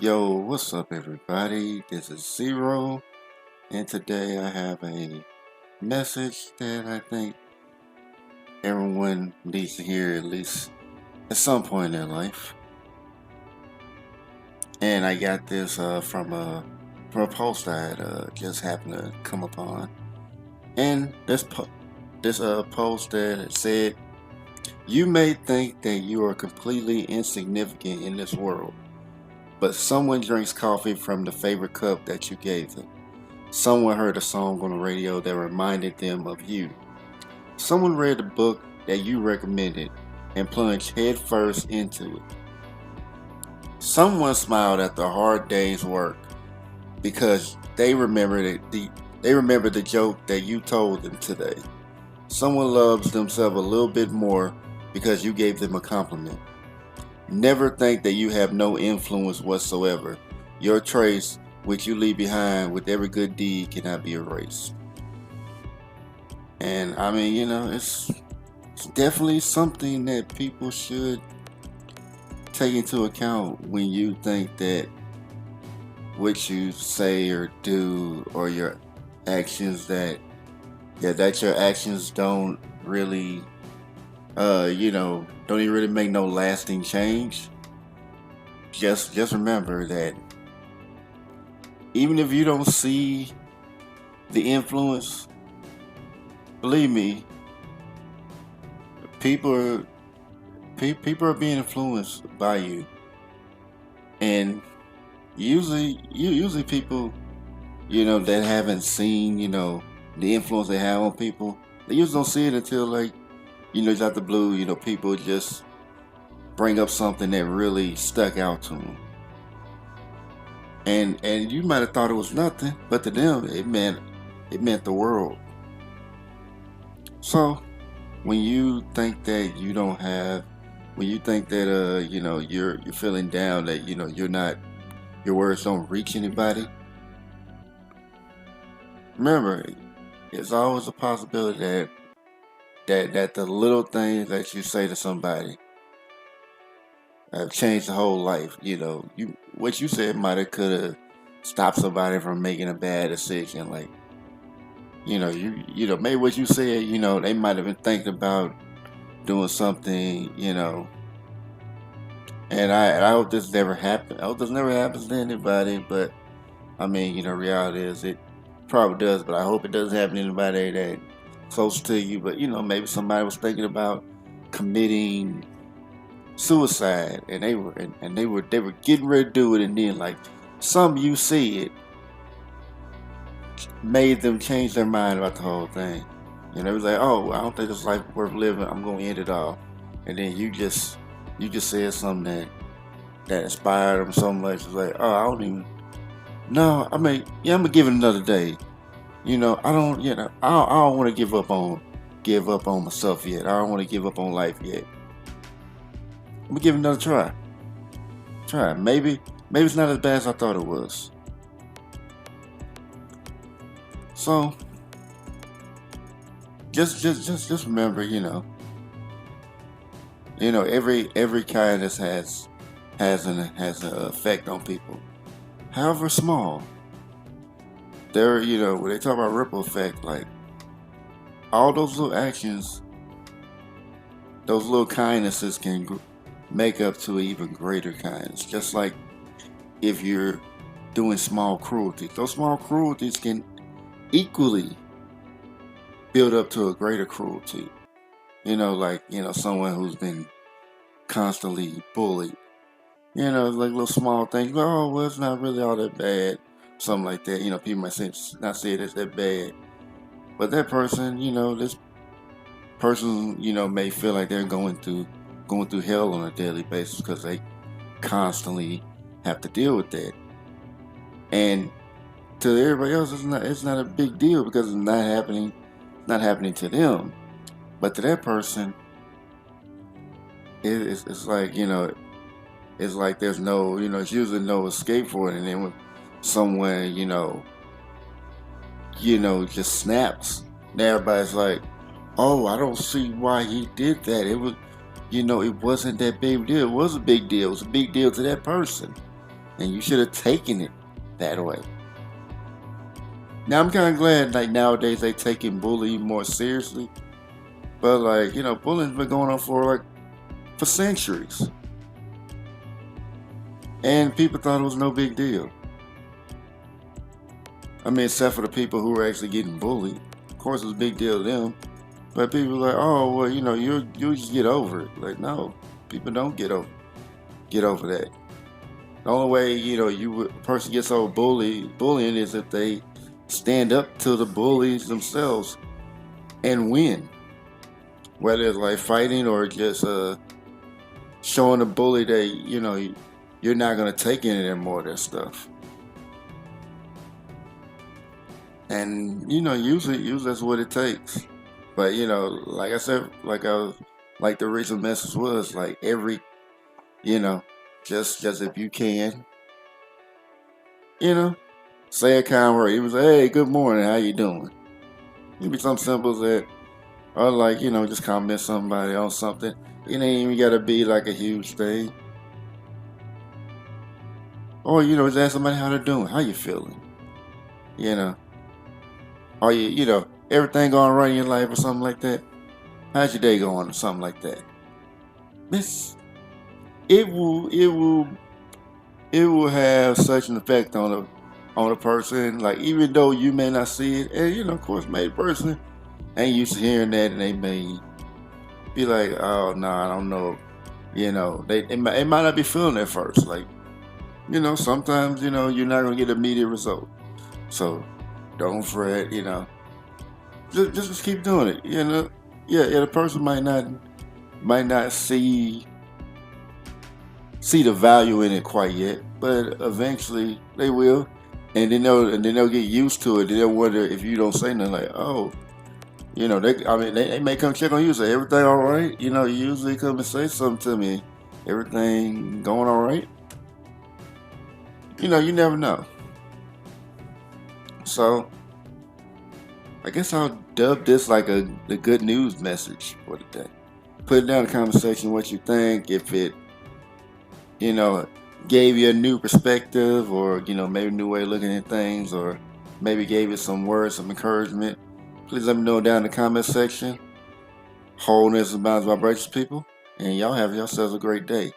Yo, what's up, everybody? This is Zero, and today I have a message that I think everyone needs to hear at least at some point in their life. And I got this from a post I had just happened to come upon, and this post that said, "You may think that you are completely insignificant in this world, but someone drinks coffee from the favorite cup that you gave them. Someone heard a song on the radio that reminded them of you. Someone read a book that you recommended and plunged headfirst into it. Someone smiled after a hard day's work because they remembered the joke that you told them today. Someone loves themselves a little bit more because you gave them a compliment. Never think that you have no influence whatsoever. Your trace, which you leave behind with every good deed, cannot be erased." And I mean, it's definitely something that people should take into account when you think that what you say or do or your actions that your actions don't really don't even really make no lasting change. Just remember that even if you don't see the influence, believe me, people are people are being influenced by you, and usually people that haven't seen the influence they have on people, they usually don't see it until like it's out the blue. People just bring up something that really stuck out to them, and you might have thought it was nothing, but to them it meant the world. So when you think that you don't have, when you think that you're feeling down, that you're not, your words don't reach anybody, remember, it's always a possibility that the little things that you say to somebody have changed the whole life. You what you said might have could have stopped somebody from making a bad decision. Like maybe what you said, they might have been thinking about doing something, and I hope this never happens. I hope this never happens to anybody. But I mean, reality is it probably does. But I hope it doesn't happen to anybody that close to you. But maybe somebody was thinking about committing suicide, and they were getting ready to do it, and then like some you see it made them change their mind about the whole thing. It was like, oh, I don't think this life worth living. I'm gonna end it all. And then you just said something that inspired them so much. It's like, oh, I don't even. No, I mean, yeah, I'm gonna give it another day. I don't. I don't want to give up on myself yet. I don't want to give up on life yet. I'm gonna give it another try. Maybe it's not as bad as I thought it was. So just remember, every kindness has an effect on people, however small. When they talk about ripple effect, like all those little actions, those little kindnesses can make up to an even greater kindness. Just like if you're doing small cruelties, those small cruelties can equally build up to a greater cruelty. Like someone who's been constantly bullied. Like little small things. Oh, well, it's not really all that bad. Something like that. People might not say it's that bad, but that person, this person, may feel like they're going through hell on a daily basis because they constantly have to deal with that. And to everybody else, it's not a big deal because it's not happening to them. But to that person, it's like it's like there's no, it's usually no escape for it. And then when someone just snaps, and everybody's like, oh, I don't see why he did that. It wasn't that big deal. It was a big deal. It was a big deal to that person. and you should have taken it that way. Now I'm kind of glad like nowadays they taking bullying more seriously, but like bullying's been going on for centuries, and people thought it was no big deal. I mean, except for the people who were actually getting bullied. Of course, it's a big deal to them. But people are like, oh, well, you just get over it. Like, no, people don't get over that. The only way a person gets over bullying is if they stand up to the bullies themselves and win. Whether it's like fighting or just showing the bully that you're not gonna take any more of that stuff. And usually that's what it takes. But like I said, like the original message was like every, just if you can, say a kind word. It was hey, good morning, how you doing? It be something simple as that, or like just compliment somebody on something. It ain't even gotta be like a huge thing. Or just ask somebody how they're doing, how you feeling, you know. Are everything going right in your life or something like that? How's your day going or something like that? This it will have such an effect on a person. Like even though you may not see it, and of course, maybe person ain't used to hearing that, and they may be like, oh no, I don't know. They might not be feeling it at first. Like sometimes you're not gonna get immediate result. So don't fret. Just keep doing it. Yeah. The person might not see the value in it quite yet, but eventually they will, and they'll get used to it. They'll wonder if you don't say nothing. Like, oh, they may come check on you. Say everything all right. You usually come and say something to me. Everything going all right. You never know. So I guess I'll dub this like the good news message for the day. Put it down in the comment section what you think. If it, gave you a new perspective, or maybe a new way of looking at things, or maybe gave you some words, some encouragement. Please let me know down in the comment section. Wholeness and bounds vibrations, people, and y'all have yourselves a great day.